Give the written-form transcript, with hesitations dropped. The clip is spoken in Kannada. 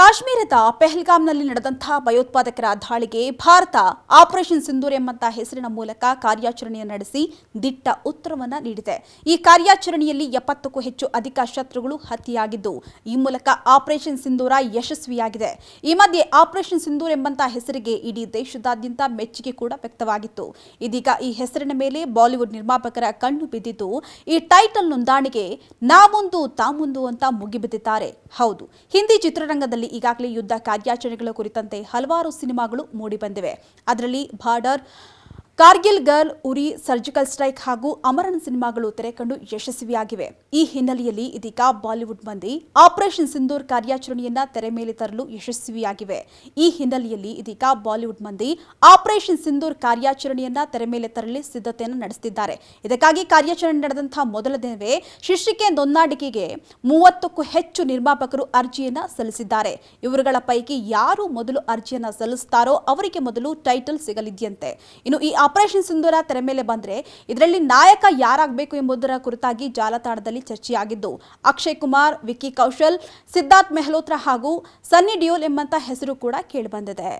ಕಾಶ್ಮೀರದ ಪೆಹಲ್ಗಾಮ್ನಲ್ಲಿ ನಡೆದಂತಹ ಭಯೋತ್ಪಾದಕರ ದಾಳಿಗೆ ಭಾರತ ಆಪರೇಷನ್ ಸಿಂಧೂರ್ ಎಂಬಂತಹ ಹೆಸರಿನ ಮೂಲಕ ಕಾರ್ಯಾಚರಣೆಯನ್ನು ನಡೆಸಿ ದಿಟ್ಟ ಉತ್ತರವನ್ನು ನೀಡಿದೆ. ಈ ಕಾರ್ಯಾಚರಣೆಯಲ್ಲಿ 70ಕ್ಕೂ ಹೆಚ್ಚು ಅಧಿಕ ಶತ್ರುಗಳು ಹತ್ಯೆಯಾಗಿದ್ದು, ಈ ಮೂಲಕ ಆಪರೇಷನ್ ಸಿಂಧೂರ ಯಶಸ್ವಿಯಾಗಿದೆ. ಈ ಮಧ್ಯೆ ಆಪರೇಷನ್ ಸಿಂಧೂರ್ ಎಂಬಂತಹ ಹೆಸರಿಗೆ ಇಡೀ ದೇಶದಾದ್ಯಂತ ಮೆಚ್ಚುಗೆ ಕೂಡ ವ್ಯಕ್ತವಾಗಿತ್ತು. ಇದೀಗ ಈ ಹೆಸರಿನ ಮೇಲೆ ಬಾಲಿವುಡ್ ನಿರ್ಮಾಪಕರ ಕಣ್ಣು ಬಿದ್ದಿದ್ದು, ಈ ಟೈಟಲ್ ನೋಂದಣಿಗೆ ನಾ ಮುಂದು ತಾ ಮುಂದು ಅಂತ ಮುಗಿಬಿದ್ದಿದ್ದಾರೆ. ಹೌದು, ಹಿಂದಿ ಚಿತ್ರರಂಗದಲ್ಲಿ ಈಗಾಗಲೇ ಯುದ್ಧ ಕಾರ್ಯಾಚರಣೆಗಳ ಕುರಿತಂತೆ ಹಲವಾರು ಸಿನಿಮಾಗಳು ಮೂಡಿಬಂದಿವೆ. ಅದರಲ್ಲಿ ಬಾರ್ಡರ್, ಕಾರ್ಗಿಲ್ ಗರ್ಲ್, ಉರಿ, ಸರ್ಜಿಕಲ್ ಸ್ಟ್ರೈಕ್ ಹಾಗೂ ಅಮರನ್ ಸಿನಿಮಾಗಳು ತೆರೆಕಂಡು ಯಶಸ್ವಿಯಾಗಿವೆ. ಈ ಹಿನ್ನೆಲೆಯಲ್ಲಿ ಇದೀಗ ಬಾಲಿವುಡ್ ಮಂದಿ ಆಪರೇಷನ್ ಸಿಂಧೂರ್ ಕಾರ್ಯಾಚರಣೆಯನ್ನ ತೆರೆ ಮೇಲೆ ತರಲು ಯಶಸ್ವಿಯಾಗಿವೆ. ಈ ಹಿನ್ನೆಲೆಯಲ್ಲಿ ಇದೀಗ ಬಾಲಿವುಡ್ ಮಂದಿ ಆಪರೇಷನ್ ಸಿಂಧೂರ್ ಕಾರ್ಯಾಚರಣೆಯನ್ನ ತೆರೆ ಮೇಲೆ ತರಲು ಸಿದ್ಧತೆಯನ್ನು ನಡೆಸುತ್ತಿದ್ದಾರೆ. ಇದಕ್ಕಾಗಿ ಕಾರ್ಯಾಚರಣೆ ನಡೆದಂತಹ ಮೊದಲ ದಿನವೇ ಶೀರ್ಷಿಕೆ ನೋಂದಾಣಿಕೆಗೆ 30ಕ್ಕೂ ಹೆಚ್ಚು ನಿರ್ಮಾಪಕರು ಅರ್ಜಿಯನ್ನ ಸಲ್ಲಿಸಿದ್ದಾರೆ. ಇವರುಗಳ ಪೈಕಿ ಯಾರು ಮೊದಲು ಅರ್ಜಿಯನ್ನ ಸಲ್ಲಿಸುತ್ತಾರೋ ಅವರಿಗೆ ಮೊದಲು ಟೈಟಲ್ ಸಿಗಲಿದೆಯಂತೆ. ಇನ್ನು ಈ ಆಪರೇಷನ್ ಸಿಂಧೂರ ತೆರೆ ಮೇಲೆ ಬಂದ್ರೆ ಇದರಲ್ಲಿ ನಾಯಕ ಯಾರಾಗಬೇಕು ಎಂಬುದರ ಕುರಿತಾಗಿ ಜಾಲತಾಣದಲ್ಲಿ ಚರ್ಚೆಯಾಗಿದ್ದು, ಅಕ್ಷಯ್ ಕುಮಾರ್, ವಿಕ್ಕಿ ಕೌಶಲ್, ಸಿದ್ಧಾರ್ಥ್ ಮೆಹ್ಲೋತ್ರ ಹಾಗೂ ಸನ್ನಿ ಡಿಯೋಲ್ ಎಂಬಂತ ಹೆಸರು ಕೂಡ ಕೇಳಿಬಂದಿದೆ.